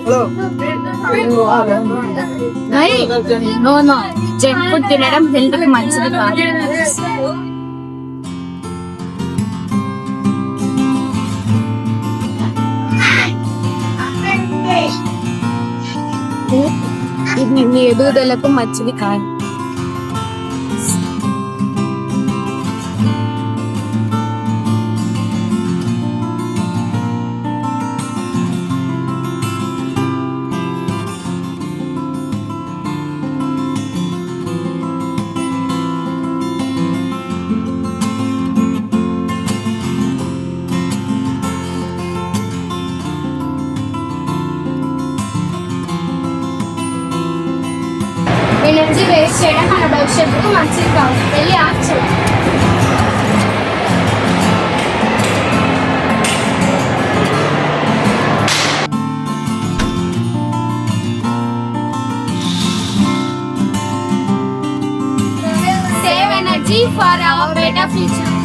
No junk food తినడం health కి మంచిది కాదు. ఇది మీ ఎదుగుదలకు మంచిది కాదు. ఎనర్జీ వేస్ట్ చేయడం మన భవిష్యత్తుకు మంచిది కాదు. వెళ్ళి ఆఫ్ చేయి. Save energy for our better future.